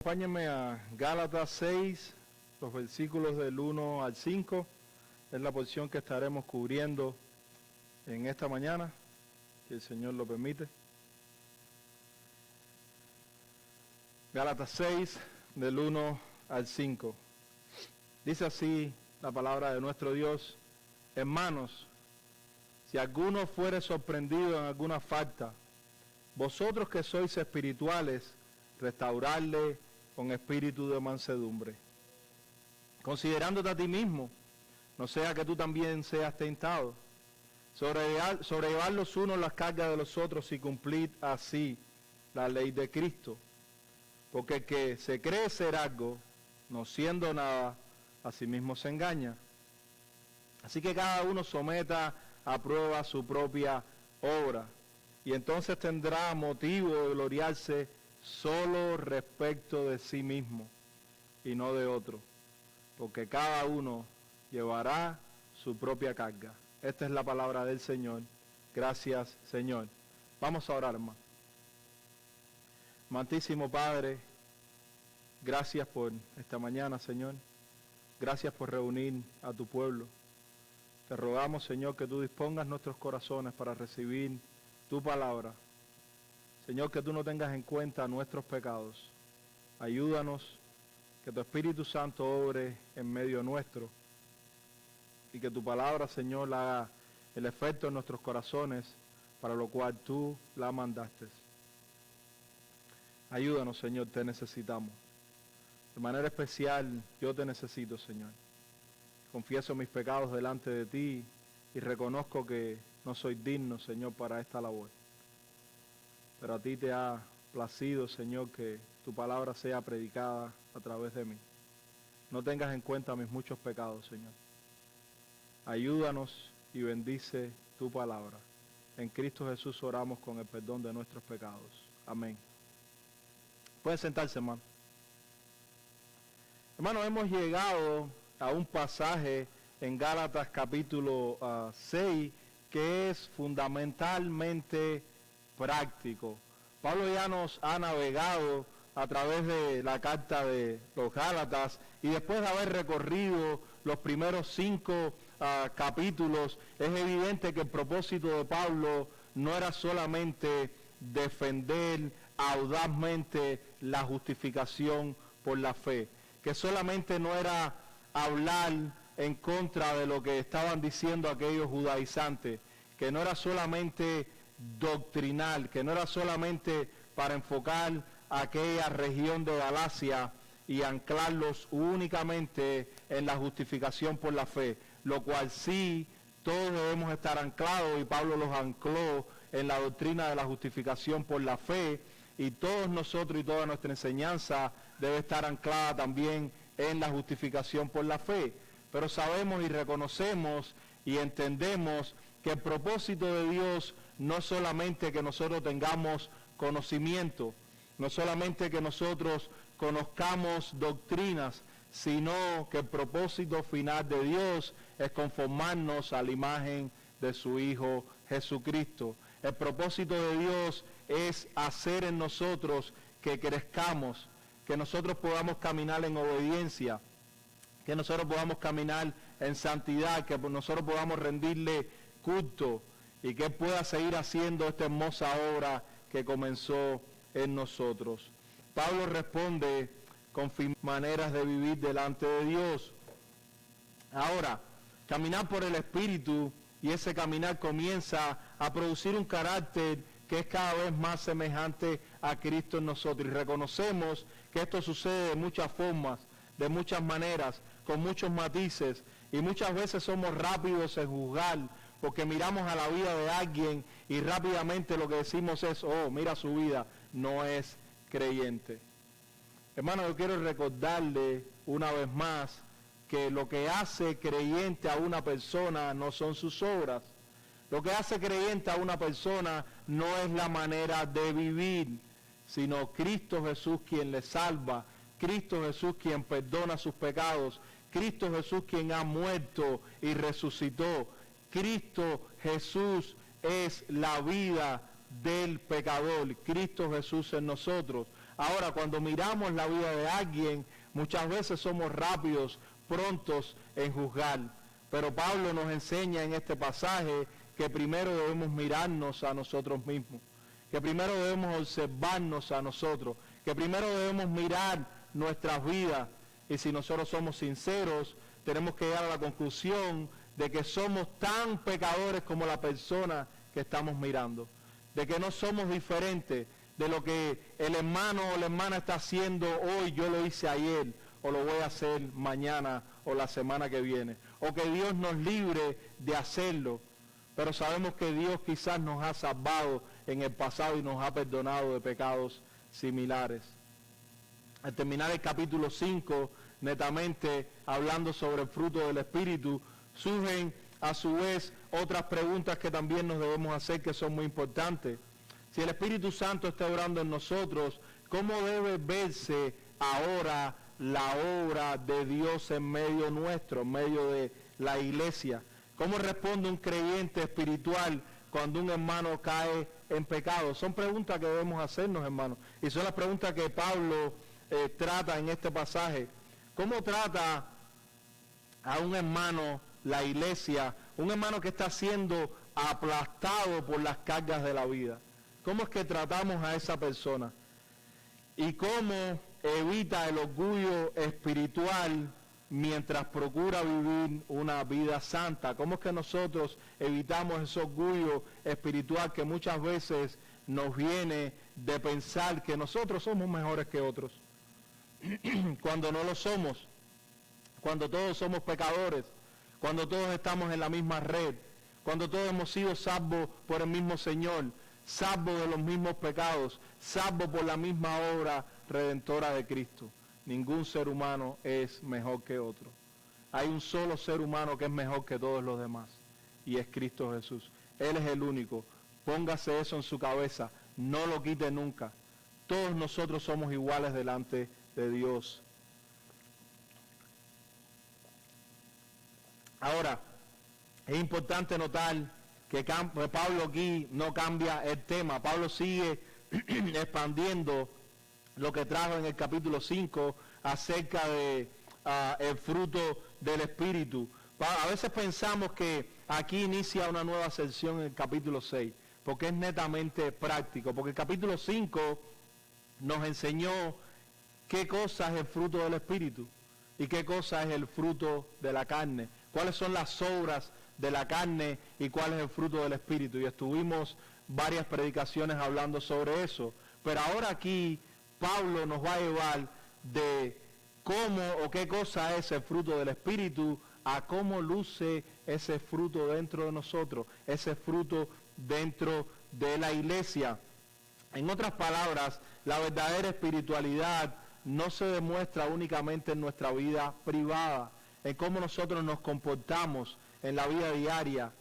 Acompáñenme a Gálatas 6, los versículos del 1 al 5. Es la porción que estaremos cubriendo en esta mañana, que el Señor lo permite. Gálatas 6, del 1 al 5. Dice así la palabra de nuestro Dios: hermanos, si alguno fuere sorprendido en alguna falta, vosotros que sois espirituales, restaurarle con espíritu de mansedumbre, considerándote a ti mismo, no sea que tú también seas tentado. Sobrellevar los unos las cargas de los otros y cumplir así la ley de Cristo. Porque el que se cree ser algo, no siendo nada, a sí mismo se engaña. Así que cada uno someta a prueba su propia obra, y entonces tendrá motivo de gloriarse solo respecto de sí mismo y no de otro, porque cada uno llevará su propia carga. Esta es la palabra del Señor. Gracias, Señor. Vamos a orar, hermano. Amantísimo Padre, gracias por esta mañana, Señor. Gracias por reunir a tu pueblo. Te rogamos, Señor, que tú dispongas nuestros corazones para recibir tu palabra. Señor, que tú no tengas en cuenta nuestros pecados. Ayúdanos, que tu Espíritu Santo obre en medio nuestro y que tu palabra, Señor, haga el efecto en nuestros corazones, para lo cual tú la mandaste. Ayúdanos, Señor, te necesitamos. De manera especial, yo te necesito, Señor. Confieso mis pecados delante de ti y reconozco que no soy digno, Señor, para esta labor. Pero a ti te ha placido, Señor, que tu palabra sea predicada a través de mí. No tengas en cuenta mis muchos pecados, Señor. Ayúdanos y bendice tu palabra. En Cristo Jesús oramos con el perdón de nuestros pecados. Amén. Pueden sentarse, hermano. Hermano, hemos llegado a un pasaje en Gálatas capítulo 6 que es fundamentalmente práctico. Pablo ya nos ha navegado a través de la carta de los Gálatas, y después de haber recorrido los primeros 5 capítulos, es evidente que el propósito de Pablo no era solamente defender audazmente la justificación por la fe, que solamente no era hablar en contra de lo que estaban diciendo aquellos judaizantes, que no era solamente doctrinal, que no era solamente para enfocar a aquella región de Galacia y anclarlos únicamente en la justificación por la fe, lo cual sí todos debemos estar anclados, y Pablo los ancló en la doctrina de la justificación por la fe, y todos nosotros y toda nuestra enseñanza debe estar anclada también en la justificación por la fe. Pero sabemos y reconocemos y entendemos que el propósito de Dios no solamente que nosotros tengamos conocimiento, no solamente que nosotros conozcamos doctrinas, sino que el propósito final de Dios es conformarnos a la imagen de su Hijo Jesucristo. El propósito de Dios es hacer en nosotros que crezcamos, que nosotros podamos caminar en obediencia, que nosotros podamos caminar en santidad, que nosotros podamos rendirle culto, y que Él pueda seguir haciendo esta hermosa obra que comenzó en nosotros. Pablo responde con maneras de vivir delante de Dios. Ahora, caminar por el Espíritu, y ese caminar comienza a producir un carácter que es cada vez más semejante a Cristo en nosotros. Y reconocemos que esto sucede de muchas formas, de muchas maneras, con muchos matices, y muchas veces somos rápidos en juzgar, porque miramos a la vida de alguien y rápidamente lo que decimos es: oh, mira su vida, no es creyente. Hermano, yo quiero recordarle una vez más que lo que hace creyente a una persona no son sus obras. Lo que hace creyente a una persona no es la manera de vivir, sino Cristo Jesús quien le salva, Cristo Jesús quien perdona sus pecados, Cristo Jesús quien ha muerto y resucitó. Cristo Jesús es la vida del pecador, Cristo Jesús en nosotros. Ahora, cuando miramos la vida de alguien, muchas veces somos rápidos, prontos en juzgar. Pero Pablo nos enseña en este pasaje que primero debemos mirarnos a nosotros mismos, que primero debemos observarnos a nosotros, que primero debemos mirar nuestras vidas. Y si nosotros somos sinceros, tenemos que llegar a la conclusión de que somos tan pecadores como la persona que estamos mirando, de que no somos diferentes de lo que el hermano o la hermana está haciendo hoy, yo lo hice ayer, o lo voy a hacer mañana o la semana que viene, o que Dios nos libre de hacerlo, pero sabemos que Dios quizás nos ha salvado en el pasado y nos ha perdonado de pecados similares. Al terminar el capítulo 5, netamente hablando sobre el fruto del Espíritu, surgen a su vez otras preguntas que también nos debemos hacer, que son muy importantes. Si el Espíritu Santo está obrando en nosotros, ¿cómo debe verse ahora la obra de Dios en medio nuestro, en medio de la iglesia? ¿Cómo responde un creyente espiritual cuando un hermano cae en pecado? Son preguntas que debemos hacernos, hermanos, y son las preguntas que Pablo trata en este pasaje. ¿Cómo trata a un hermano la iglesia, un hermano que está siendo aplastado por las cargas de la vida? ¿Cómo es que tratamos a esa persona? ¿Y cómo evita el orgullo espiritual mientras procura vivir una vida santa? ¿Cómo es que nosotros evitamos ese orgullo espiritual que muchas veces nos viene de pensar que nosotros somos mejores que otros? Cuando no lo somos, cuando todos somos pecadores, cuando todos estamos en la misma red, cuando todos hemos sido salvos por el mismo Señor, salvos de los mismos pecados, salvos por la misma obra redentora de Cristo. Ningún ser humano es mejor que otro. Hay un solo ser humano que es mejor que todos los demás, y es Cristo Jesús. Él es el único. Póngase eso en su cabeza, no lo quite nunca. Todos nosotros somos iguales delante de Dios. Ahora, es importante notar que Pablo aquí no cambia el tema. Pablo sigue expandiendo lo que trajo en el capítulo 5 acerca de el fruto del Espíritu. A veces pensamos que aquí inicia una nueva sección en el capítulo 6, porque es netamente práctico, porque el capítulo 5 nos enseñó qué cosa es el fruto del Espíritu y qué cosa es el fruto de la carne, cuáles son las obras de la carne y cuál es el fruto del Espíritu. Y estuvimos varias predicaciones hablando sobre eso. Pero ahora aquí Pablo nos va a llevar de cómo o qué cosa es el fruto del Espíritu a cómo luce ese fruto dentro de nosotros, ese fruto dentro de la iglesia. En otras palabras, la verdadera espiritualidad no se demuestra únicamente en nuestra vida privada, en cómo nosotros nos comportamos en la vida diaria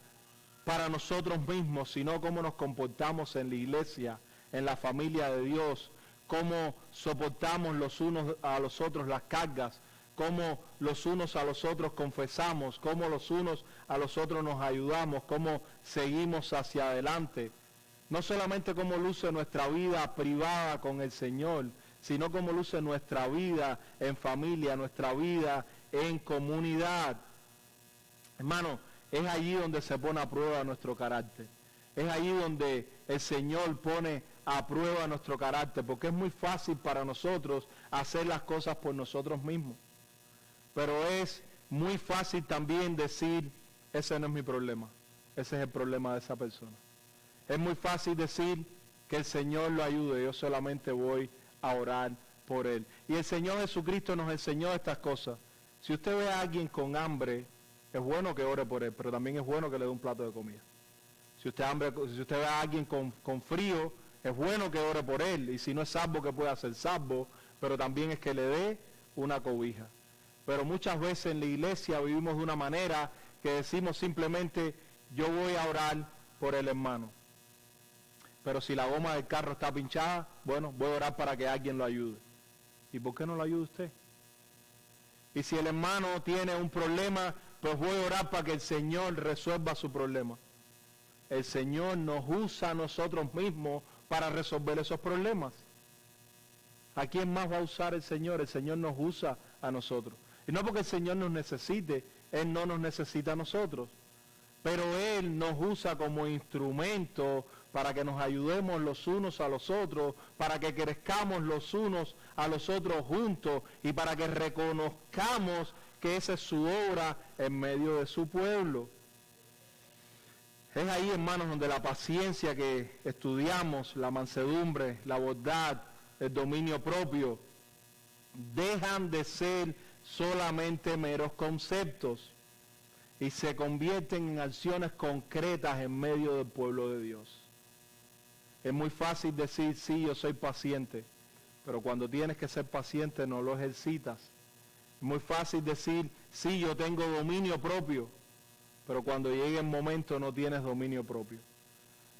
para nosotros mismos, sino cómo nos comportamos en la iglesia, en la familia de Dios, cómo soportamos los unos a los otros las cargas, cómo los unos a los otros confesamos, cómo los unos a los otros nos ayudamos, cómo seguimos hacia adelante. No solamente cómo luce nuestra vida privada con el Señor, sino cómo luce nuestra vida en familia, nuestra vida en comunidad. Hermano, es allí donde se pone a prueba nuestro carácter. Es allí donde el Señor pone a prueba nuestro carácter, porque es muy fácil para nosotros hacer las cosas por nosotros mismos. Pero es muy fácil también decir, ese no es mi problema, ese es el problema de esa persona. Es muy fácil decir que el Señor lo ayude, yo solamente voy a orar por él. Y el Señor Jesucristo nos enseñó estas cosas. Si usted ve a alguien con hambre, es bueno que ore por él, pero también es bueno que le dé un plato de comida. Si usted ve a alguien con frío, es bueno que ore por él, y si no es salvo, que pueda ser salvo, pero también es que le dé una cobija. Pero muchas veces en la iglesia vivimos de una manera que decimos simplemente, yo voy a orar por el hermano. Pero si la goma del carro está pinchada, bueno, voy a orar para que alguien lo ayude. ¿Y por qué no lo ayuda usted? Y si el hermano tiene un problema, pues voy a orar para que el Señor resuelva su problema. El Señor nos usa a nosotros mismos para resolver esos problemas. ¿A quién más va a usar el Señor? El Señor nos usa a nosotros. Y no porque el Señor nos necesite, Él no nos necesita a nosotros. Pero Él nos usa como instrumento para que nos ayudemos los unos a los otros, para que crezcamos los unos a los otros juntos y para que reconozcamos que esa es su obra en medio de su pueblo. Es ahí, hermanos, donde la paciencia que estudiamos, la mansedumbre, la bondad, el dominio propio, dejan de ser solamente meros conceptos y se convierten en acciones concretas en medio del pueblo de Dios. Es muy fácil decir, sí, yo soy paciente, pero cuando tienes que ser paciente no lo ejercitas. Es muy fácil decir, sí, yo tengo dominio propio, pero cuando llegue el momento no tienes dominio propio.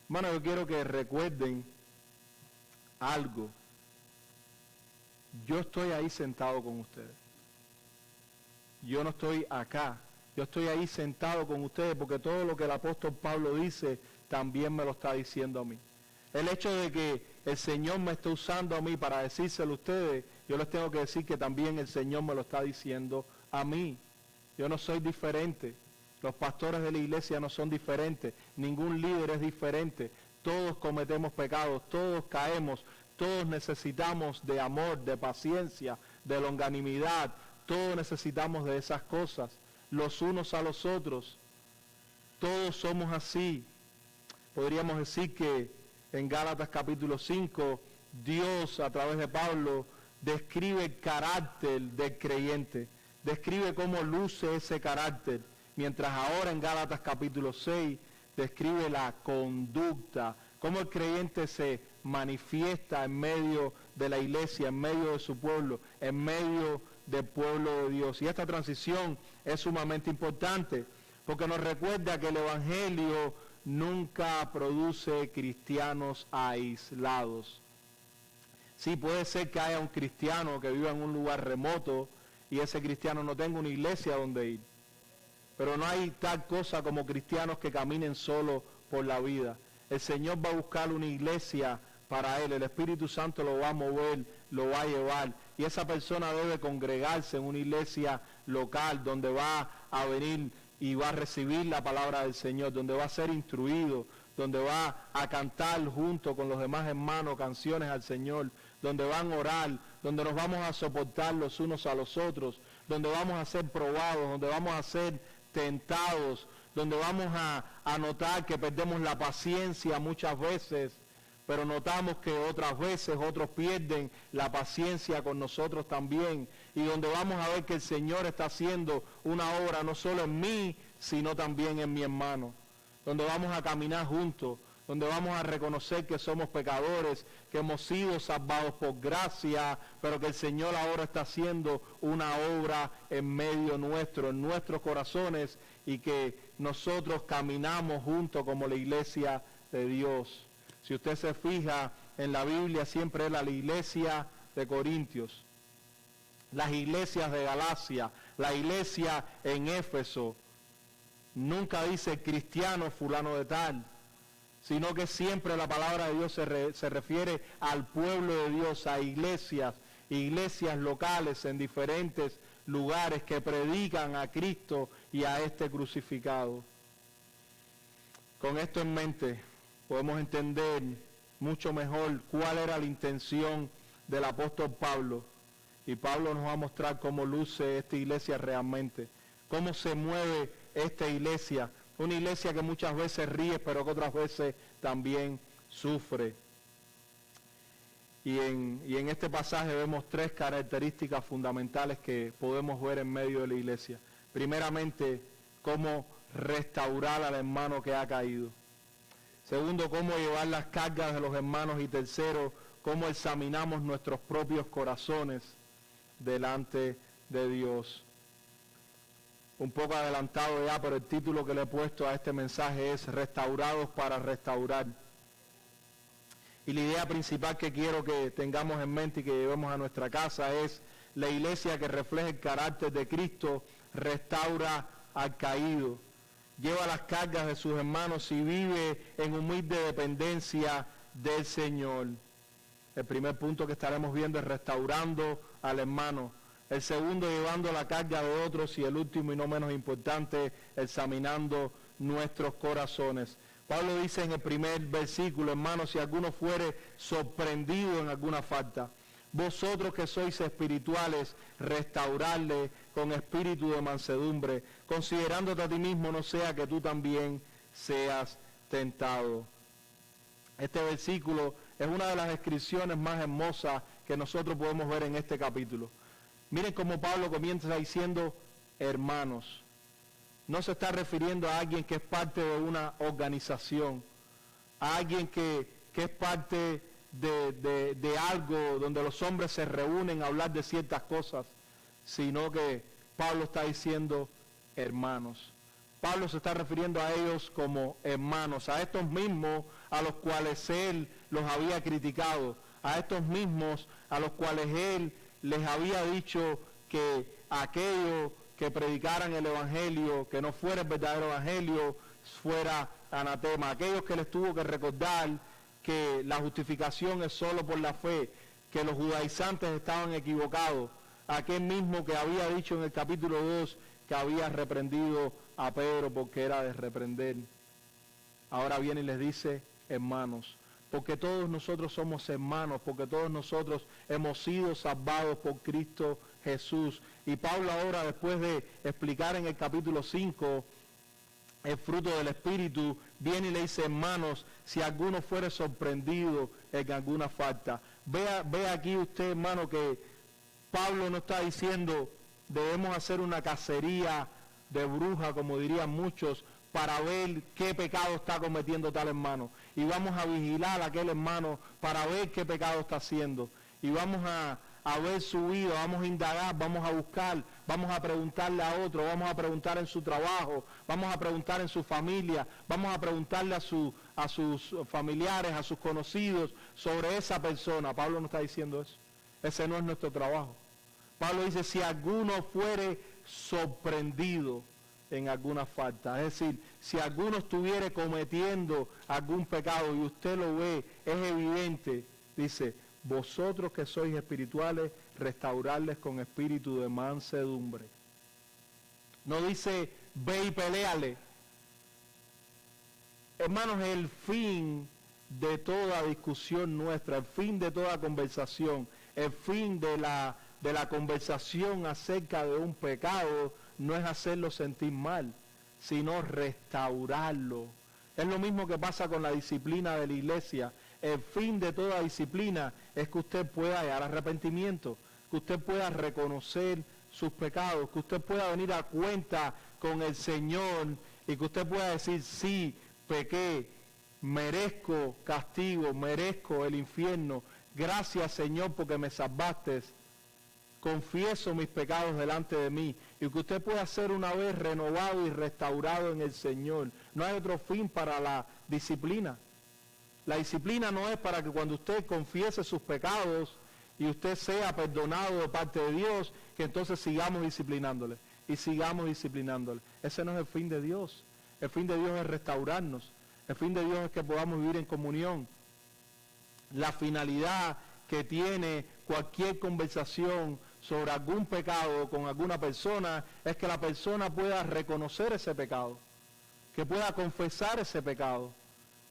Hermano, yo quiero que recuerden algo. Yo estoy ahí sentado con ustedes. Yo no estoy acá. Yo estoy ahí sentado con ustedes porque todo lo que el apóstol Pablo dice también me lo está diciendo a mí. El hecho de que el Señor me esté usando a mí para decírselo a ustedes, yo les tengo que decir que también el Señor me lo está diciendo a mí. Yo no soy diferente. Los pastores de la iglesia no son diferentes. Ningún líder es diferente. Todos cometemos pecados, todos caemos, todos necesitamos de amor, de paciencia, de longanimidad. Todos necesitamos de esas cosas, los unos a los otros. Todos somos así. Podríamos decir que en Gálatas capítulo 5, Dios a través de Pablo describe el carácter del creyente, describe cómo luce ese carácter, mientras ahora en Gálatas capítulo 6 describe la conducta, cómo el creyente se manifiesta en medio de la iglesia, en medio de su pueblo, en medio del pueblo de Dios. Y esta transición es sumamente importante, porque nos recuerda que el Evangelio nunca produce cristianos aislados. Sí, puede ser que haya un cristiano que viva en un lugar remoto y ese cristiano no tenga una iglesia donde ir. Pero no hay tal cosa como cristianos que caminen solo por la vida. El Señor va a buscar una iglesia para Él. El Espíritu Santo lo va a mover, lo va a llevar. Y esa persona debe congregarse en una iglesia local donde va a venir y va a recibir la palabra del Señor, donde va a ser instruido, donde va a cantar junto con los demás hermanos canciones al Señor, donde van a orar, donde nos vamos a soportar los unos a los otros, donde vamos a ser probados, donde vamos a ser tentados, donde vamos a notar que perdemos la paciencia muchas veces, pero notamos que otras veces otros pierden la paciencia con nosotros también, y donde vamos a ver que el Señor está haciendo una obra no solo en mí, sino también en mi hermano, donde vamos a caminar juntos, donde vamos a reconocer que somos pecadores, que hemos sido salvados por gracia, pero que el Señor ahora está haciendo una obra en medio nuestro, en nuestros corazones, y que nosotros caminamos juntos como la iglesia de Dios. Si usted se fija en la Biblia, siempre es la iglesia de Corintios, las iglesias de Galacia, la iglesia en Éfeso. Nunca dice cristiano fulano de tal, sino que siempre la palabra de Dios se refiere al pueblo de Dios, a iglesias locales en diferentes lugares que predican a Cristo y a este crucificado. Con esto en mente, podemos entender mucho mejor cuál era la intención del apóstol Pablo. Y Pablo nos va a mostrar cómo luce esta iglesia realmente, cómo se mueve esta iglesia, una iglesia que muchas veces ríe, pero que otras veces también sufre. Y en este pasaje vemos tres características fundamentales que podemos ver en medio de la iglesia. Primeramente, cómo restaurar al hermano que ha caído. Segundo, cómo llevar las cargas de los hermanos. Y tercero, cómo examinamos nuestros propios corazones delante de Dios. Un poco adelantado ya, pero el título que le he puesto a este mensaje es Restaurados para restaurar. Y la idea principal que quiero que tengamos en mente y que llevemos a nuestra casa es: la iglesia que refleja el carácter de Cristo restaura al caído, lleva las cargas de sus hermanos y vive en humilde dependencia del Señor. El primer punto que estaremos viendo es restaurando al hermano. El segundo, llevando la carga de otros. Y el último y no menos importante, examinando nuestros corazones. Pablo dice en el primer versículo, hermanos, si alguno fuere sorprendido en alguna falta, vosotros que sois espirituales, restaurarle con espíritu de mansedumbre, considerándote a ti mismo, no sea que tú también seas tentado. Este versículo es una de las descripciones más hermosas que nosotros podemos ver en este capítulo. Miren cómo Pablo comienza diciendo hermanos. No se está refiriendo a alguien que es parte de una organización, a alguien que es parte de algo donde los hombres se reúnen a hablar de ciertas cosas, sino que Pablo está diciendo hermanos. Pablo se está refiriendo a ellos como hermanos, a estos mismos a los cuales él los había criticado, a estos mismos a los cuales él les había dicho que aquello que predicaran el evangelio, que no fuera el verdadero evangelio, fuera anatema. Aquellos que les tuvo que recordar que la justificación es solo por la fe, que los judaizantes estaban equivocados. Aquel mismo que había dicho en el capítulo 2 que había reprendido a Pedro porque era de reprender. Ahora viene y les dice, hermanos, porque todos nosotros somos hermanos, porque todos nosotros hemos sido salvados por Cristo Jesús. Y Pablo ahora, después de explicar en el capítulo 5 el fruto del Espíritu, viene y le dice, hermanos, si alguno fuere sorprendido en alguna falta. Vea aquí usted, hermano, que Pablo no está diciendo, debemos hacer una cacería de bruja, como dirían muchos, para ver qué pecado está cometiendo tal hermano. Y vamos a vigilar a aquel hermano para ver qué pecado está haciendo. Y vamos a ver su vida, vamos a indagar, vamos a buscar, vamos a preguntarle a otro, vamos a preguntar en su trabajo, vamos a preguntar en su familia, vamos a preguntarle a sus familiares, a sus conocidos sobre esa persona. Pablo no está diciendo eso. Ese no es nuestro trabajo. Pablo dice, si alguno fuere sorprendido en alguna falta, es decir, si alguno estuviere cometiendo algún pecado y usted lo ve, es evidente, dice, vosotros que sois espirituales, restaurarles con espíritu de mansedumbre. No dice, ve y peleale. Hermanos, el fin de toda discusión nuestra, el fin de toda conversación, el fin de la conversación acerca de un pecado, no es hacerlo sentir mal, sino restaurarlo. Es lo mismo que pasa con la disciplina de la iglesia. El fin de toda disciplina es que usted pueda llegar al arrepentimiento, que usted pueda reconocer sus pecados, que usted pueda venir a cuenta con el Señor y que usted pueda decir, sí, pequé, merezco castigo, merezco el infierno. Gracias, Señor, porque me salvaste. Confieso mis pecados delante de mí y que usted pueda ser una vez renovado y restaurado en el Señor. No hay otro fin para la disciplina. La disciplina no es para que cuando usted confiese sus pecados y usted sea perdonado de parte de Dios, que entonces sigamos disciplinándole y sigamos disciplinándole. Ese no es el fin de Dios. El fin de Dios es restaurarnos. El fin de Dios es que podamos vivir en comunión. La finalidad que tiene cualquier conversación sobre algún pecado con alguna persona es que la persona pueda reconocer ese pecado, que pueda confesar ese pecado,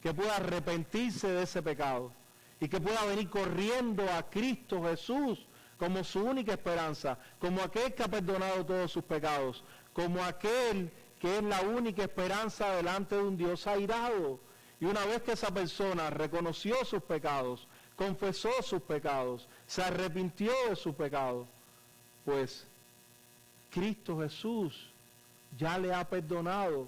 que pueda arrepentirse de ese pecado y que pueda venir corriendo a Cristo Jesús como su única esperanza, como aquel que ha perdonado todos sus pecados, como aquel que es la única esperanza delante de un Dios airado. Y una vez que esa persona reconoció sus pecados, confesó sus pecados, se arrepintió de sus pecados, pues Cristo Jesús ya le ha perdonado.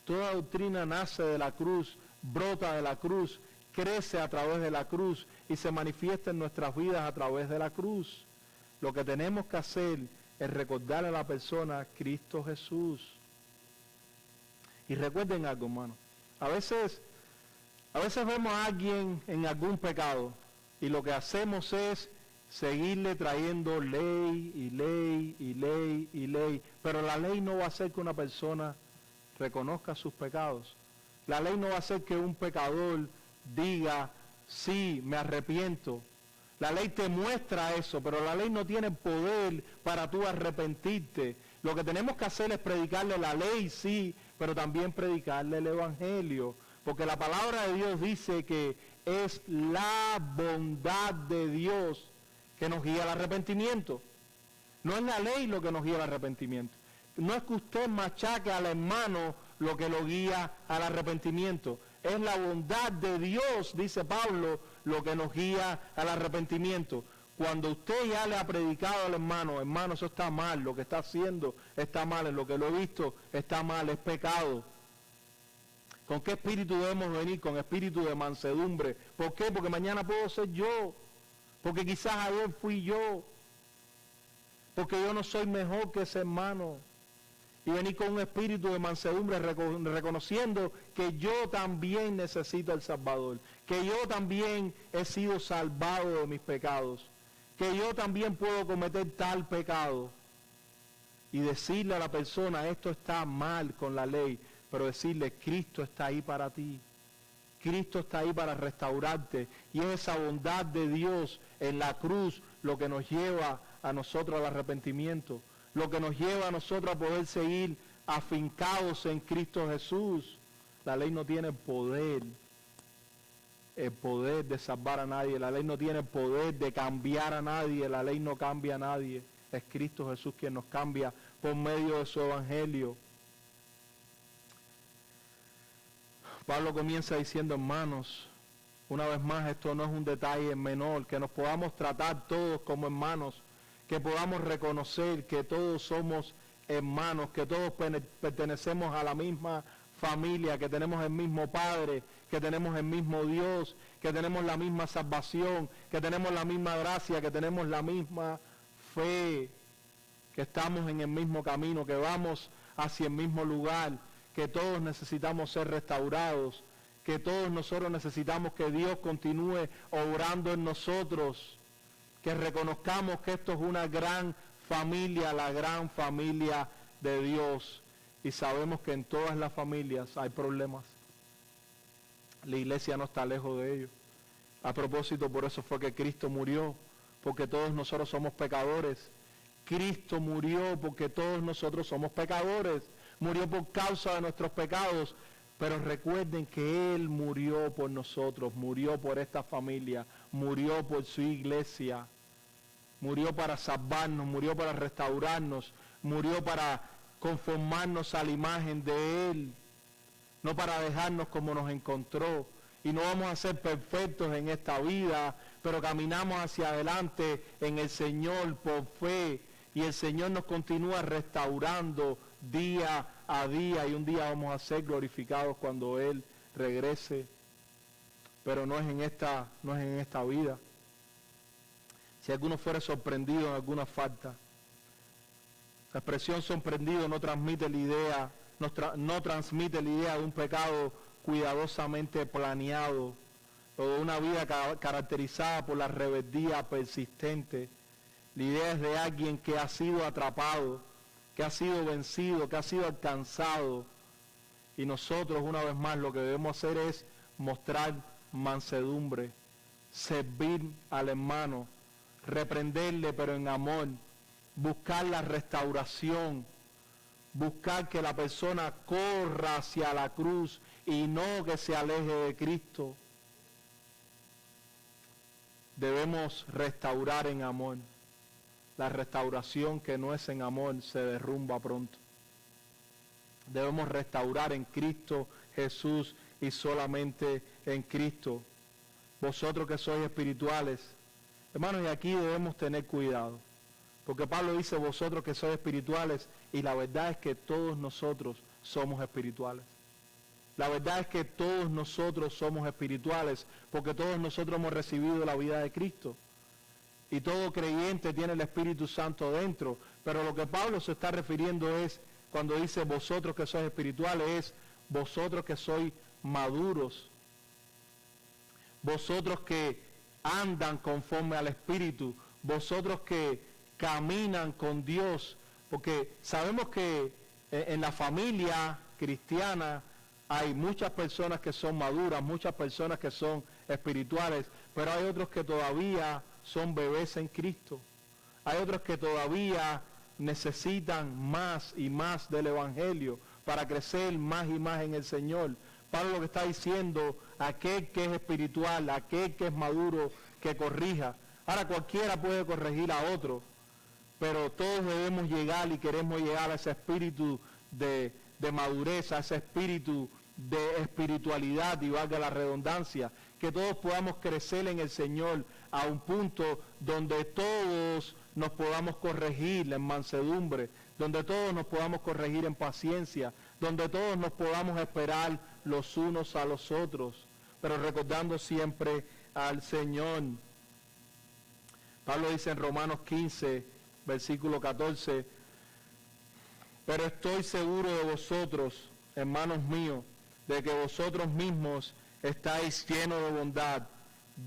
Toda doctrina nace de la cruz, brota de la cruz, crece a través de la cruz y se manifiesta en nuestras vidas a través de la cruz. Lo que tenemos que hacer es recordarle a la persona Cristo Jesús. Y recuerden algo, hermano. A veces vemos a alguien en algún pecado y lo que hacemos es seguirle trayendo ley y ley y ley y ley. Pero la ley no va a hacer que una persona reconozca sus pecados. La ley no va a hacer que un pecador diga, sí, me arrepiento. La ley te muestra eso, pero la ley no tiene poder para tú arrepentirte. Lo que tenemos que hacer es predicarle la ley, sí, pero también predicarle el Evangelio. Porque la palabra de Dios dice que es la bondad de Dios que nos guía al arrepentimiento. No es la ley lo que nos guía al arrepentimiento. No es que usted machaque al hermano lo que lo guía al arrepentimiento. Es la bondad de Dios, dice Pablo, lo que nos guía al arrepentimiento. Cuando usted ya le ha predicado al hermano, hermano, eso está mal, lo que está haciendo está mal, en lo que lo he visto está mal, es pecado. ¿Con qué espíritu debemos venir? Con espíritu de mansedumbre. ¿Por qué? Porque mañana puedo ser yo. Porque quizás ayer fui yo. Porque yo no soy mejor que ese hermano. Y venir con un espíritu de mansedumbre reconociendo que yo también necesito al Salvador. Que yo también he sido salvado de mis pecados. Que yo también puedo cometer tal pecado. Y decirle a la persona, esto está mal con la ley. Pero decirle, Cristo está ahí para ti. Cristo está ahí para restaurarte. Y es esa bondad de Dios en la cruz lo que nos lleva a nosotros al arrepentimiento. Lo que nos lleva a nosotros a poder seguir afincados en Cristo Jesús. La ley no tiene el poder de salvar a nadie. La ley no tiene el poder de cambiar a nadie. La ley no cambia a nadie. Es Cristo Jesús quien nos cambia por medio de su evangelio. Pablo comienza diciendo, hermanos, una vez más, esto no es un detalle menor, que nos podamos tratar todos como hermanos, que podamos reconocer que todos somos hermanos, que todos pertenecemos a la misma familia, que tenemos el mismo Padre, que tenemos el mismo Dios, que tenemos la misma salvación, que tenemos la misma gracia, que tenemos la misma fe, que estamos en el mismo camino, que vamos hacia el mismo lugar, que todos necesitamos ser restaurados, que todos nosotros necesitamos que Dios continúe obrando en nosotros, que reconozcamos que esto es una gran familia, la gran familia de Dios, y sabemos que en todas las familias hay problemas. La iglesia no está lejos de ello. A propósito, por eso fue que Cristo murió, porque todos nosotros somos pecadores. Cristo murió porque todos nosotros somos pecadores. Murió por causa de nuestros pecados, pero recuerden que Él murió por nosotros, murió por esta familia, murió por su iglesia, murió para salvarnos, murió para restaurarnos, murió para conformarnos a la imagen de Él, no para dejarnos como nos encontró. Y no vamos a ser perfectos en esta vida, pero caminamos hacia adelante en el Señor por fe, y el Señor nos continúa restaurando día a día, y un día vamos a ser glorificados cuando Él regrese, pero no es en esta vida. Si alguno fuera sorprendido en alguna falta, la expresión sorprendido no transmite la idea, no transmite la idea de un pecado cuidadosamente planeado, o de una vida caracterizada por la rebeldía persistente. La idea es de alguien que ha sido atrapado, que ha sido vencido, que ha sido alcanzado. Y nosotros, una vez más, lo que debemos hacer es mostrar mansedumbre, servir al hermano, reprenderle pero en amor, buscar la restauración, buscar que la persona corra hacia la cruz y no que se aleje de Cristo. Debemos restaurar en amor. La restauración que no es en amor se derrumba pronto. Debemos restaurar en Cristo Jesús y solamente en Cristo. Vosotros que sois espirituales, hermanos, y aquí debemos tener cuidado. Porque Pablo dice, vosotros que sois espirituales, y la verdad es que todos nosotros somos espirituales. La verdad es que todos nosotros somos espirituales, porque todos nosotros hemos recibido la vida de Cristo. Y todo creyente tiene el Espíritu Santo dentro. Pero lo que Pablo se está refiriendo es, cuando dice vosotros que sois espirituales, es vosotros que sois maduros. Vosotros que andan conforme al Espíritu. Vosotros que caminan con Dios. Porque sabemos que en la familia cristiana hay muchas personas que son maduras, muchas personas que son espirituales, pero hay otros que todavía son bebés en Cristo. Hay otros que todavía necesitan más y más del Evangelio para crecer más y más en el Señor. Pablo lo que está diciendo, aquel que es espiritual, aquel que es maduro, que corrija. Ahora cualquiera puede corregir a otro, pero todos debemos llegar y queremos llegar a ese espíritu de madurez, a ese espíritu de espiritualidad, y valga la redundancia, que todos podamos crecer en el Señor a un punto donde todos nos podamos corregir en mansedumbre, donde todos nos podamos corregir en paciencia, donde todos nos podamos esperar los unos a los otros, pero recordando siempre al Señor. Pablo dice en Romanos 15, versículo 14, pero estoy seguro de vosotros, hermanos míos, de que vosotros mismos estáis llenos de bondad,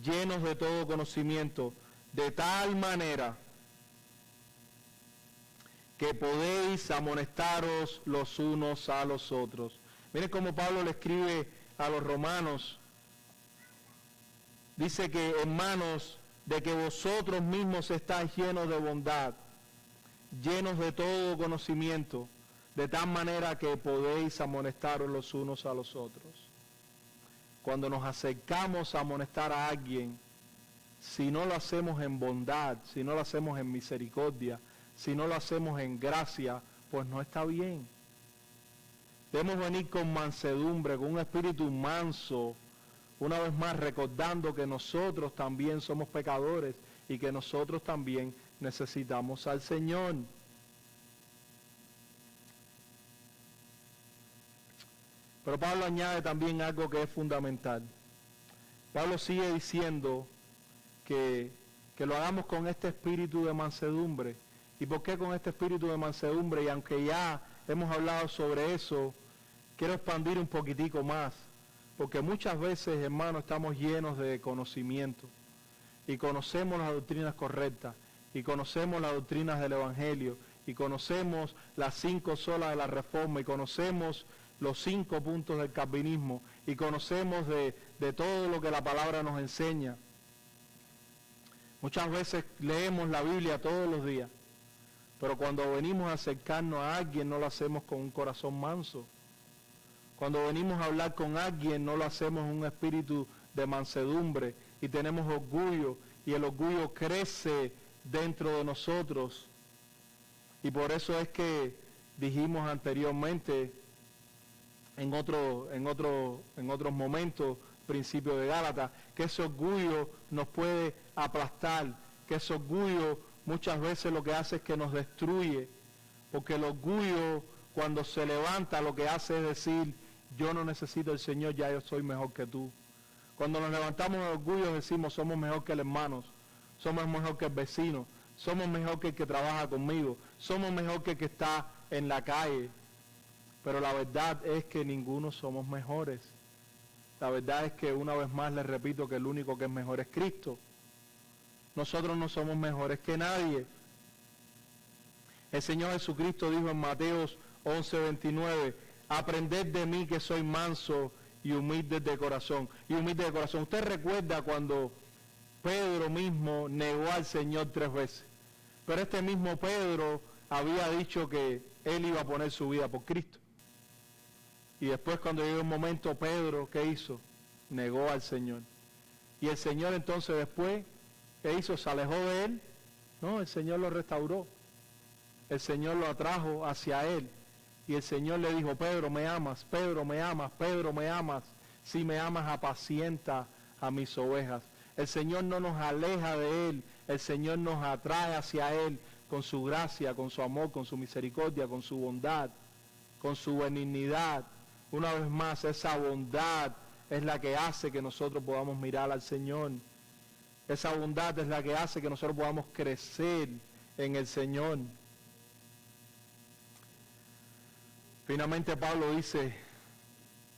llenos de todo conocimiento, de tal manera que podéis amonestaros los unos a los otros. Miren cómo Pablo le escribe a los romanos. Dice que, hermanos, de que vosotros mismos estáis llenos de bondad, llenos de todo conocimiento, de tal manera que podéis amonestaros los unos a los otros. Cuando nos acercamos a amonestar a alguien, si no lo hacemos en bondad, si no lo hacemos en misericordia, si no lo hacemos en gracia, pues no está bien. Debemos venir con mansedumbre, con un espíritu manso, una vez más recordando que nosotros también somos pecadores y que nosotros también necesitamos al Señor. Pero Pablo añade también algo que es fundamental. Pablo sigue diciendo que lo hagamos con este espíritu de mansedumbre. ¿Y por qué con este espíritu de mansedumbre? Y aunque ya hemos hablado sobre eso, quiero expandir un poquitico más. Porque muchas veces, hermanos, estamos llenos de conocimiento. Y conocemos las doctrinas correctas. Y conocemos las doctrinas del Evangelio. Y conocemos las 5 solas de la Reforma. Y conocemos los 5 puntos del calvinismo. Y conocemos de todo lo que la palabra nos enseña. Muchas veces leemos la Biblia todos los días. Pero cuando venimos a acercarnos a alguien, no lo hacemos con un corazón manso. Cuando venimos a hablar con alguien, no lo hacemos en un espíritu de mansedumbre y tenemos orgullo, y el orgullo crece dentro de nosotros. Y por eso es que dijimos anteriormente, en otros momentos, principio de Gálatas, que ese orgullo nos puede aplastar, que ese orgullo muchas veces lo que hace es que nos destruye, porque el orgullo cuando se levanta lo que hace es decir, yo no necesito el Señor, ya yo soy mejor que tú. Cuando nos levantamos de orgullo decimos, somos mejor que el hermano, somos mejor que el vecino, somos mejor que el que trabaja conmigo, somos mejor que el que está en la calle. Pero la verdad es que ninguno somos mejores. La verdad es que una vez más les repito que el único que es mejor es Cristo. Nosotros no somos mejores que nadie. El Señor Jesucristo dijo en Mateos 11:29, aprended de mí que soy manso y humilde de corazón. Usted recuerda cuando Pedro mismo negó al Señor 3 veces. Pero este mismo Pedro había dicho que él iba a poner su vida por Cristo. Y después cuando llegó un momento, Pedro, ¿qué hizo? Negó al Señor. Y el Señor entonces después, ¿qué hizo? ¿Se alejó de él? No, el Señor lo restauró. El Señor lo atrajo hacia él. Y el Señor le dijo, Pedro, me amas, Pedro, me amas, Pedro, me amas. Si me amas, apacienta a mis ovejas. El Señor no nos aleja de él. El Señor nos atrae hacia él con su gracia, con su amor, con su misericordia, con su bondad, con su benignidad. Una vez más, esa bondad es la que hace que nosotros podamos mirar al Señor. Esa bondad es la que hace que nosotros podamos crecer en el Señor. Finalmente Pablo dice,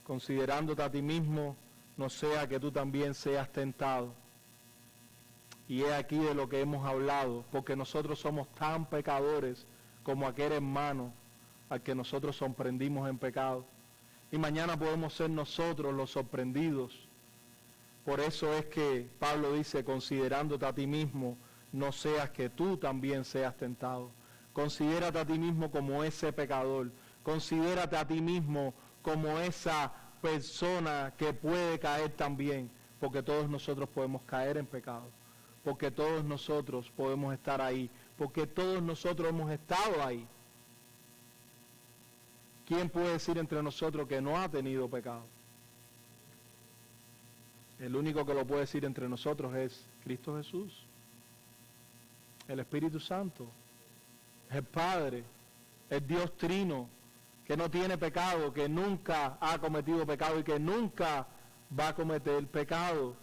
considerándote a ti mismo, no sea que tú también seas tentado. Y es aquí de lo que hemos hablado, porque nosotros somos tan pecadores como aquel hermano al que nosotros sorprendimos en pecado. Y mañana podemos ser nosotros los sorprendidos. Por eso es que Pablo dice, considerándote a ti mismo, no seas que tú también seas tentado. Considérate a ti mismo como ese pecador. Considérate a ti mismo como esa persona que puede caer también, porque todos nosotros podemos caer en pecado, porque todos nosotros podemos estar ahí, porque todos nosotros hemos estado ahí. ¿Quién puede decir entre nosotros que no ha tenido pecado? El único que lo puede decir entre nosotros es Cristo Jesús, el Espíritu Santo, el Padre, el Dios Trino, que no tiene pecado, que nunca ha cometido pecado y que nunca va a cometer pecado.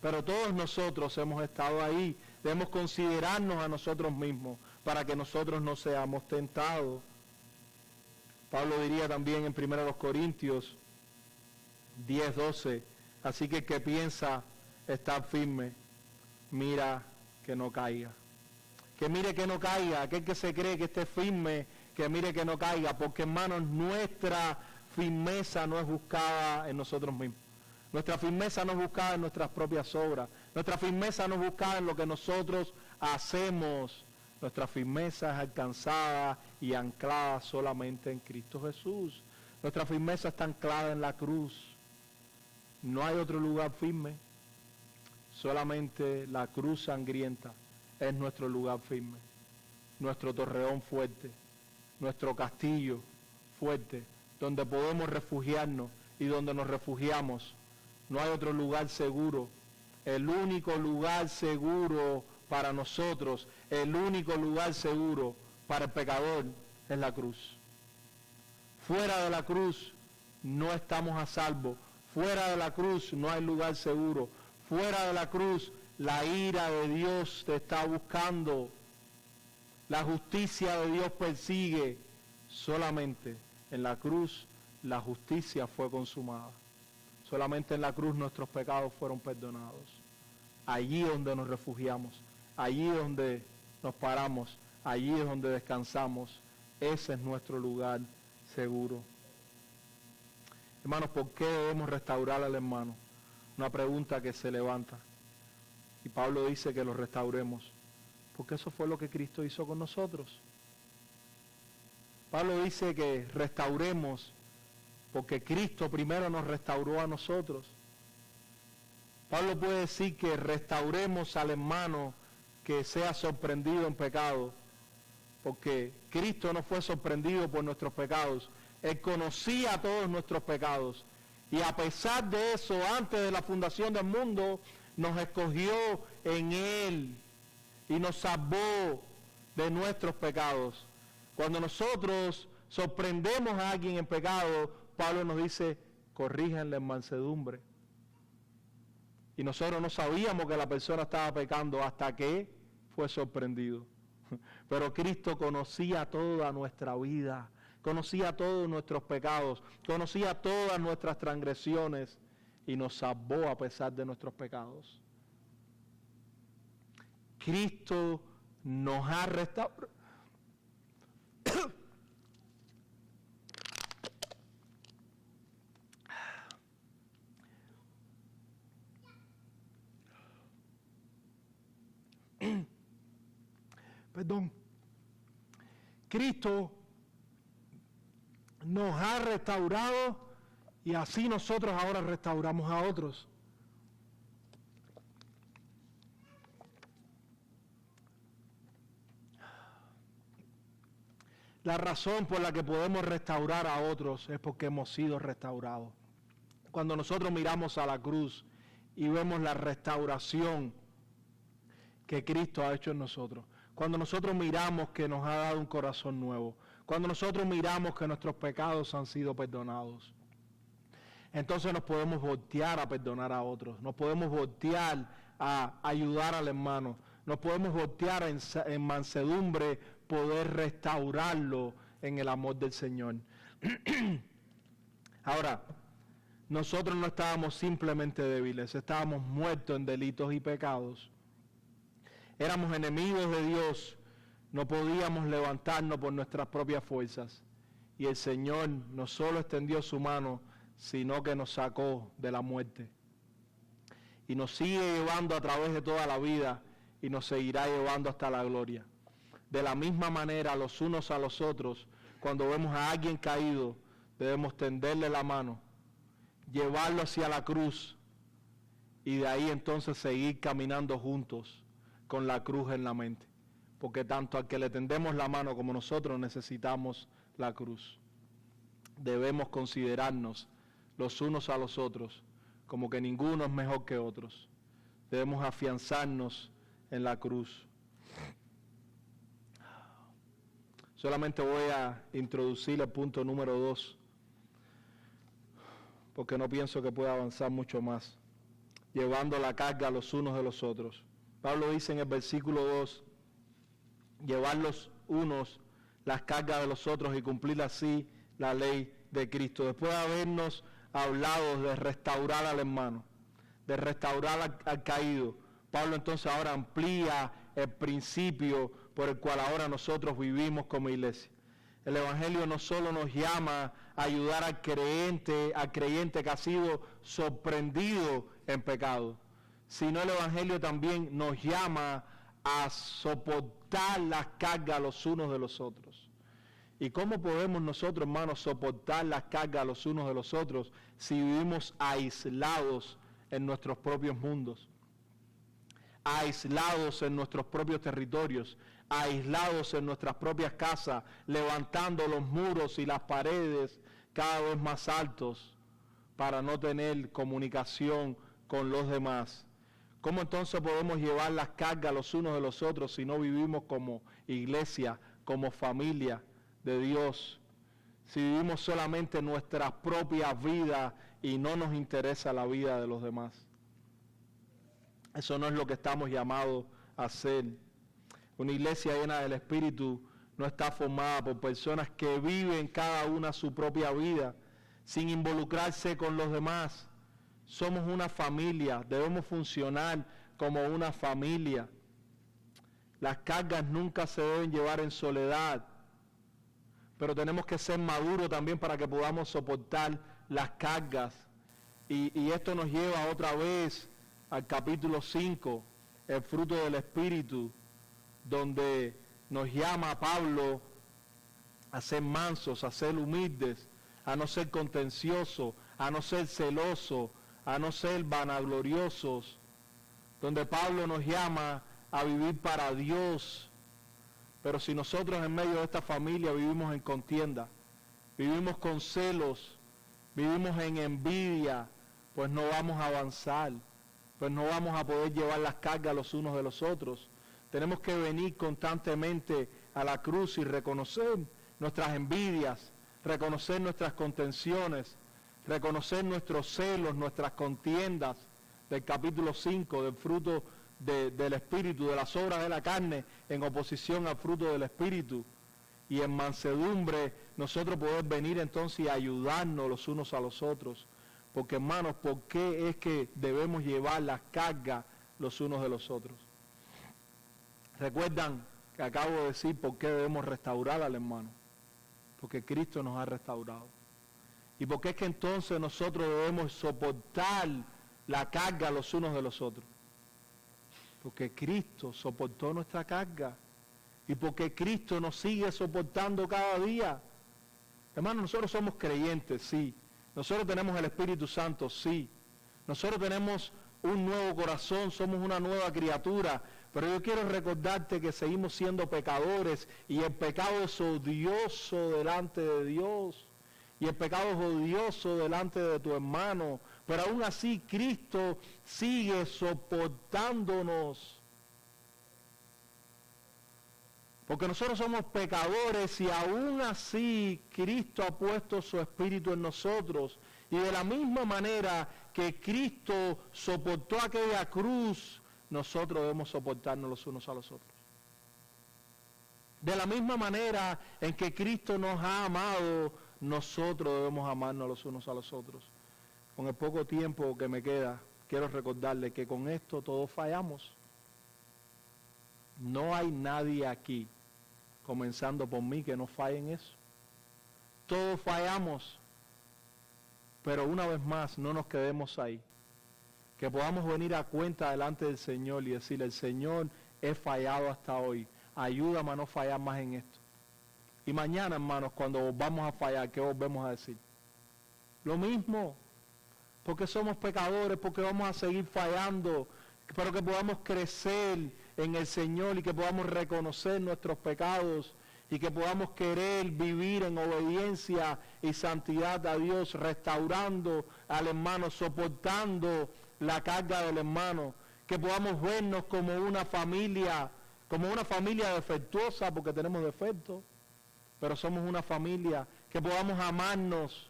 Pero todos nosotros hemos estado ahí. Debemos considerarnos a nosotros mismos para que nosotros no seamos tentados. Pablo diría también en 1 Corintios 10:12, así que el que piensa estar firme, mira que no caiga. Que mire que no caiga, aquel que se cree que esté firme, que mire que no caiga, porque hermanos, nuestra firmeza no es buscada en nosotros mismos. Nuestra firmeza no es buscada en nuestras propias obras. Nuestra firmeza no es buscada en lo que nosotros hacemos. Nuestra firmeza es alcanzada y anclada solamente en Cristo Jesús. Nuestra firmeza está anclada en la cruz. No hay otro lugar firme. Solamente la cruz sangrienta es nuestro lugar firme. Nuestro torreón fuerte. Nuestro castillo fuerte. Donde podemos refugiarnos y donde nos refugiamos. No hay otro lugar seguro. El único lugar seguro para nosotros, el único lugar seguro para el pecador es la cruz. Fuera de la cruz no estamos a salvo. Fuera de la cruz no hay lugar seguro. Fuera de la cruz la ira de Dios te está buscando. La justicia de Dios persigue. Solamente en la cruz la justicia fue consumada. Solamente en la cruz nuestros pecados fueron perdonados. Allí es donde nos refugiamos, allí es donde nos paramos, allí es donde descansamos. Ese es nuestro lugar seguro. Hermanos, ¿por qué debemos restaurar al hermano? Una pregunta que se levanta. Y Pablo dice que lo restauremos, porque eso fue lo que Cristo hizo con nosotros. Pablo dice que restauremos porque Cristo primero nos restauró a nosotros. Pablo puede decir que restauremos al hermano que sea sorprendido en pecado, porque Cristo no fue sorprendido por nuestros pecados. Él conocía todos nuestros pecados y a pesar de eso, antes de la fundación del mundo, nos escogió en Él y nos salvó de nuestros pecados. Cuando nosotros sorprendemos a alguien en pecado, Pablo nos dice, corríjanle en mansedumbre. Y nosotros no sabíamos que la persona estaba pecando hasta que fue sorprendido. Pero Cristo conocía toda nuestra vida, conocía todos nuestros pecados, conocía todas nuestras transgresiones y nos salvó a pesar de nuestros pecados. Cristo nos ha restaurado. Perdón. Cristo nos ha restaurado y así nosotros ahora restauramos a otros. La razón por la que podemos restaurar a otros es porque hemos sido restaurados. Cuando nosotros miramos a la cruz y vemos la restauración que Cristo ha hecho en nosotros, cuando nosotros miramos que nos ha dado un corazón nuevo, cuando nosotros miramos que nuestros pecados han sido perdonados, entonces nos podemos voltear a perdonar a otros, nos podemos voltear a ayudar al hermano, nos podemos voltear en mansedumbre, poder restaurarlo en el amor del Señor. Ahora, nosotros no estábamos simplemente débiles, estábamos muertos en delitos y pecados. Éramos enemigos de Dios, no podíamos levantarnos por nuestras propias fuerzas. Y el Señor no solo extendió su mano, sino que nos sacó de la muerte. y nos sigue llevando a través de toda la vida y nos seguirá llevando hasta la gloria. De la misma manera, los unos a los otros, cuando vemos a alguien caído, debemos tenderle la mano, llevarlo hacia la cruz y de ahí entonces seguir caminando juntos con la cruz en la mente. Porque tanto al que le tendemos la mano como nosotros necesitamos la cruz. Debemos considerarnos los unos a los otros como que ninguno es mejor que otros. Debemos afianzarnos en la cruz. Solamente voy a introducir el punto número 2, porque no pienso que pueda avanzar mucho más. Llevando la carga los unos de los otros. Pablo dice en el versículo 2, llevar los unos las cargas de los otros y cumplir así la ley de Cristo. Después de habernos hablado de restaurar al hermano, de restaurar al caído, Pablo entonces ahora amplía el principio por el cual ahora nosotros vivimos como iglesia. El Evangelio no solo nos llama a ayudar al creyente que ha sido sorprendido en pecado, sino el Evangelio también nos llama a soportar las cargas los unos de los otros. ¿Y cómo podemos nosotros, hermanos, soportar las cargas los unos de los otros si vivimos aislados en nuestros propios mundos? Aislados en nuestros propios territorios, aislados en nuestras propias casas, levantando los muros y las paredes cada vez más altos para no tener comunicación con los demás. ¿Cómo entonces podemos llevar las cargas los unos de los otros si no vivimos como iglesia, como familia de Dios? Si vivimos solamente nuestras propias vidas y no nos interesa la vida de los demás. Eso no es lo que estamos llamados a hacer. Una iglesia llena del Espíritu no está formada por personas que viven cada una su propia vida sin involucrarse con los demás. Somos una familia, debemos funcionar como una familia. Las cargas nunca se deben llevar en soledad, pero tenemos que ser maduros también para que podamos soportar las cargas. Y esto nos lleva otra vez al capítulo 5, el fruto del Espíritu, donde nos llama a Pablo a ser mansos, a ser humildes, a no ser contenciosos, a no ser celosos, a no ser vanagloriosos, donde Pablo nos llama a vivir para Dios. Pero si nosotros en medio de esta familia vivimos en contienda, vivimos con celos, vivimos en envidia, pues no vamos a avanzar, pues no vamos a poder llevar las cargas los unos de los otros. Tenemos que venir constantemente a la cruz y reconocer nuestras envidias, reconocer nuestras contenciones, reconocer nuestros celos, nuestras contiendas, del capítulo 5, del fruto del Espíritu, de las obras de la carne, en oposición al fruto del Espíritu. Y en mansedumbre nosotros podemos venir entonces y ayudarnos los unos a los otros. Porque hermanos, ¿por qué es que debemos llevar las cargas los unos de los otros? Recuerdan que acabo de decir por qué debemos restaurar al hermano. Porque Cristo nos ha restaurado. ¿Y por qué es que entonces nosotros debemos soportar la carga los unos de los otros? Porque Cristo soportó nuestra carga. Y porque Cristo nos sigue soportando cada día. Hermanos, nosotros somos creyentes, sí. Nosotros tenemos el Espíritu Santo, sí. Nosotros tenemos un nuevo corazón, somos una nueva criatura. Pero yo quiero recordarte que seguimos siendo pecadores y el pecado es odioso delante de Dios. Y el pecado es odioso delante de tu hermano. Pero aún así Cristo sigue soportándonos. Porque nosotros somos pecadores y aún así Cristo ha puesto su Espíritu en nosotros. Y de la misma manera que Cristo soportó aquella cruz, nosotros debemos soportarnos los unos a los otros. De la misma manera en que Cristo nos ha amado, nosotros debemos amarnos los unos a los otros. Con el poco tiempo que me queda, quiero recordarles que con esto todos fallamos. No hay nadie aquí, comenzando por mí, que no falle en eso. Todos fallamos, pero una vez más no nos quedemos ahí. que podamos venir a cuenta delante del Señor y decirle, Señor, he fallado hasta hoy, ayúdame a no fallar más en esto. Y mañana, hermanos, cuando vamos a fallar, ¿qué volvemos a decir? Lo mismo, porque somos pecadores, porque vamos a seguir fallando, pero que podamos crecer en el Señor y que podamos reconocer nuestros pecados y que podamos querer vivir en obediencia y santidad a Dios, restaurando al hermano, soportando la carga del hermano, que podamos vernos como una familia defectuosa, porque tenemos defectos, pero somos una familia, que podamos amarnos,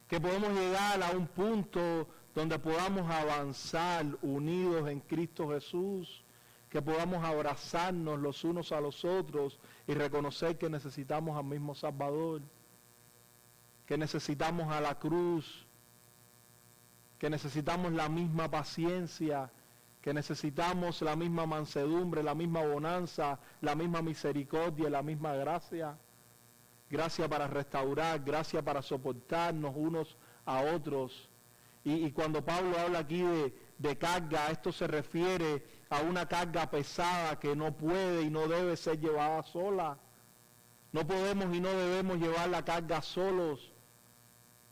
que podamos llegar a un punto donde podamos avanzar unidos en Cristo Jesús, que podamos abrazarnos los unos a los otros y reconocer que necesitamos al mismo Salvador, que necesitamos a la cruz, que necesitamos la misma paciencia, que necesitamos la misma mansedumbre, la misma bonanza, la misma misericordia, la misma gracia. Gracia para restaurar, gracia para soportarnos unos a otros. Y cuando Pablo habla aquí de carga, esto se refiere a una carga pesada que no puede y no debe ser llevada sola. No podemos y no debemos llevar la carga solos.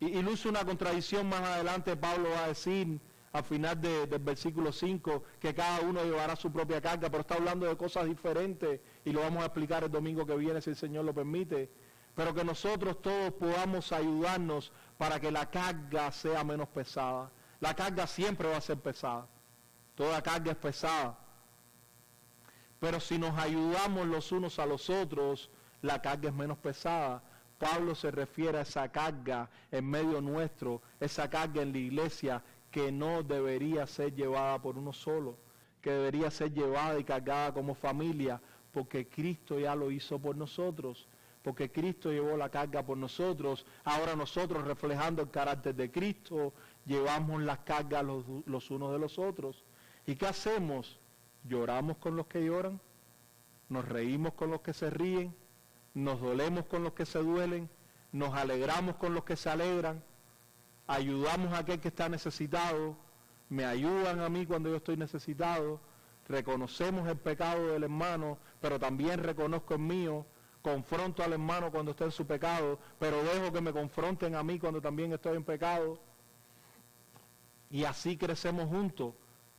Y luce una contradicción más adelante, Pablo va a decir al final del versículo 5 que cada uno llevará su propia carga, pero está hablando de cosas diferentes y lo vamos a explicar el domingo que viene si el Señor lo permite. Pero que nosotros todos podamos ayudarnos para que la carga sea menos pesada. La carga siempre va a ser pesada. Toda carga es pesada. Pero si nos ayudamos los unos a los otros, la carga es menos pesada. Pablo se refiere a esa carga en medio nuestro, esa carga en la iglesia que no debería ser llevada por uno solo, que debería ser llevada y cargada como familia, porque Cristo ya lo hizo por nosotros. Porque Cristo llevó la carga por nosotros, ahora nosotros reflejando el carácter de Cristo, llevamos las cargas los unos de los otros. ¿Y qué hacemos? ¿Lloramos con los que lloran? ¿Nos reímos con los que se ríen? ¿Nos dolemos con los que se duelen? ¿Nos alegramos con los que se alegran? ¿Ayudamos a aquel que está necesitado? ¿Me ayudan a mí cuando yo estoy necesitado? ¿Reconocemos el pecado del hermano, pero también reconozco el mío? Confronto al hermano cuando esté en su pecado, pero dejo que me confronten a mí cuando también estoy en pecado. Y así crecemos juntos,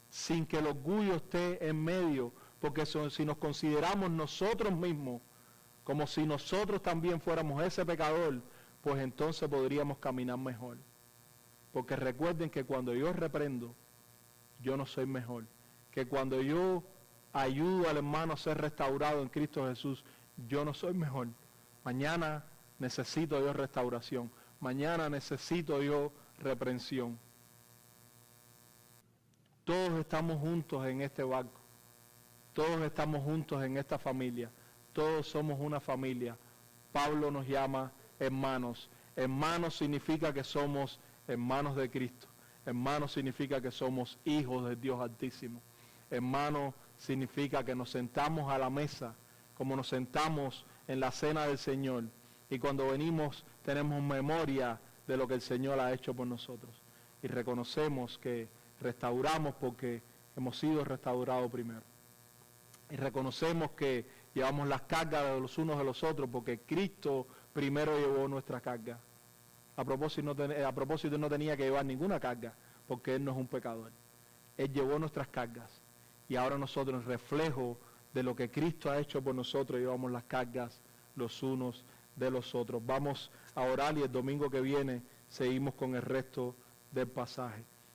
sin que el orgullo esté en medio, porque si nos consideramos nosotros mismos como si nosotros también fuéramos ese pecador, pues entonces podríamos caminar mejor. Porque recuerden que cuando yo reprendo, yo no soy mejor. Que cuando yo ayudo al hermano a ser restaurado en Cristo Jesús, yo no soy mejor. Mañana necesito yo restauración. Mañana necesito yo reprensión. Todos estamos juntos en este barco. Todos estamos juntos en esta familia. Todos somos una familia. Pablo nos llama hermanos. Hermanos significa que somos hermanos de Cristo. Hermanos significa que somos hijos de Dios Altísimo. Hermano significa que nos sentamos a la mesa como nos sentamos en la cena del Señor. Y cuando venimos tenemos memoria de lo que el Señor ha hecho por nosotros. Y reconocemos que restauramos porque hemos sido restaurados primero. Y reconocemos que llevamos las cargas de los unos de los otros porque Cristo primero llevó nuestra carga. A propósito, no tenía que llevar ninguna carga porque Él no es un pecador. Él llevó nuestras cargas y ahora nosotros, en reflejo de lo que Cristo ha hecho por nosotros, llevamos las cargas los unos de los otros. Vamos a orar y el domingo que viene seguimos con el resto del pasaje.